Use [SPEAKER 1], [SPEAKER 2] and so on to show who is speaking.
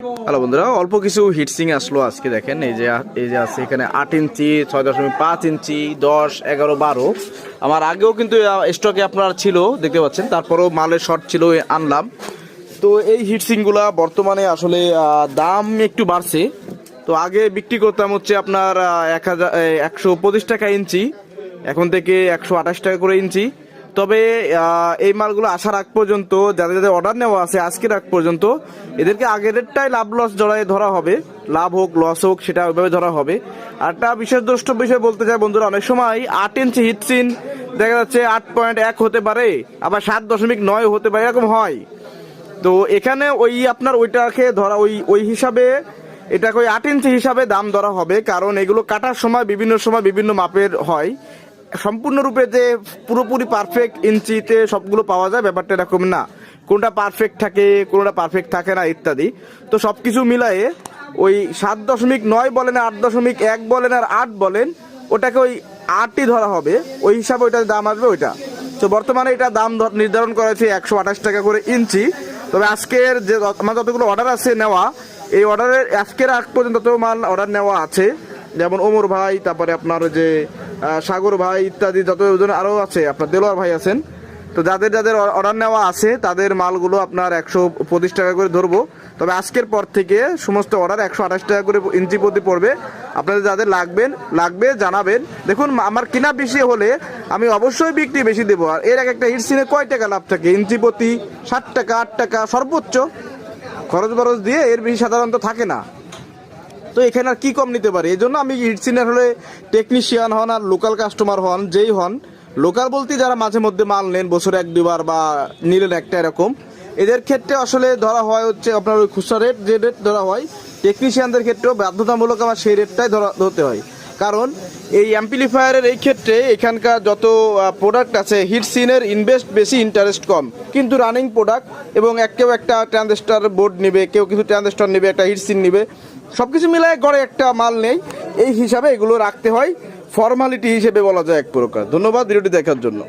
[SPEAKER 1] Hello বন্ধুরা, অল্প কিছু হিটসিং আসলো আজকে। দেখেন এই যে আছে এখানে 8 ইঞ্চি, 6.5 ইঞ্চি, 10, 11, 12। আমার আগেও কিন্তু স্টকে আপনার ছিল, দেখতে পাচ্ছেন। তারপরেও মালের শর্ট ছিল, আনলাম। তো এই হিটসিংগুলা বর্তমানে আসলে দাম একটু বাড়ছে। তো আগে বিক্রি করতাম হচ্ছে আপনার 125 টাকা ইঞ্চি, এখন থেকে 128 টাকা করে ইঞ্চি। তবে এই মালগুলো আসার আগ পর্যন্ত যাদের যাদের অর্ডার নেওয়া আছে আজকের আগ পর্যন্ত এদেরকে আগের রেটটাই লাভ লস জড়াই ধরা হবে। লাভ হোক লস হোক সেটা ওইভাবে ধরা হবে। আর একটা বিশেষ দ্রষ্টব্য বিষয় বলতে চাই বন্ধুরা, অনেক সময় 8 ইঞ্চি হিটসিন দেখা যাচ্ছে 8.1 হতে পারে, আবার 7.9 হতে পারে, এরকম হয়। তো এখানে ওই আপনার ওইটাকে ধরা ওই হিসাবে এটাকে ওই 8 ইঞ্চি হিসাবে দাম ধরা হবে, কারণ এগুলো কাটার সময় বিভিন্ন মাপের হয়। সম্পূর্ণরূপে যে পুরোপুরি পারফেক্ট ইঞ্চিতে সবগুলো পাওয়া যায় ব্যাপারটা এরকম না। কোনটা পারফেক্ট থাকে, কোনটা পারফেক্ট থাকে না ইত্যাদি। তো সব কিছু মিলায়ে ওই 7.9 বলেন, 8.1 বলেন আর 8 বলেন, ওটাকে ওই 8ই ধরা হবে। ওই হিসাবে ওইটার দাম আসবে ওইটা। তো বর্তমানে এটা দাম নির্ধারণ করা হয়েছে 128 টাকা করে ইঞ্চি। তবে আজকের যে আমার যতগুলো অর্ডার আছে নেওয়া, এই অর্ডারের আজকের আগ পর্যন্ত যত মাল অর্ডার নেওয়া আছে, যেমন ওমর ভাই, তারপরে আপনার যে সাগর ভাই ইত্যাদি, যত আরও আছে, আপনার দেলোয়ার ভাই আছেন। তো যাদের যাদের অর্ডার নেওয়া আছে তাদের মালগুলো আপনার 125 টাকা করে ধরবো। তবে আজকের পর থেকে সমস্ত অর্ডার 128 টাকা করে ইঞ্চি প্রতি পড়বে। আপনাদের যাদের লাগবে জানাবেন। দেখুন, আমার কিনা বেশি হলে আমি অবশ্যই বিক্রি বেশি দেবো। আর এর একটা হিটসিনে কয় টাকা লাভ থাকে? ইঞ্চি প্রতি 7 টাকা, 8 টাকা সর্বোচ্চ। খরচ বরচ দিয়ে এর বেশি সাধারণত থাকে না। তো এখানে আর কি কম নিতে পারে? এই জন্য আমি হিটসিনের হলে টেকনিশিয়ান হন আর লোকাল কাস্টমার হন, যেই হন, লোকাল বলতে যারা মাঝে মধ্যে মাল নেন বছরে 1-2 বার বা নিলেন একটা, এরকম এদের ক্ষেত্রে আসলে ধরা হয় হচ্ছে আপনার ওই খুচরা রেট, যে রেট ধরা হয়। টেকনিশিয়ানদের ক্ষেত্রেও বাধ্যতামূলক আমার সেই রেটটাই ধরতে হয়। কারণ এই অ্যাম্পলিফায়ারের এই ক্ষেত্রে এখানকার যত প্রোডাক্ট আছে, হিটসিনের ইনভেস্ট বেশি, ইন্টারেস্ট কম, কিন্তু রানিং প্রোডাক্ট। এবং কেউ একটা ট্রানজিস্টর বোর্ড নেবে, কেউ কিছু ট্রানজিস্টর নেবে, একটা হিটসিন নেবে, সব কিছু মিলায় গড়ে একটা মাল নেই। এই হিসাবে এগুলো রাখতে হয়, ফর্মালিটি হিসেবে বলা যায় এক প্রকার। ধন্যবাদ ভিডিওটি দেখার জন্য।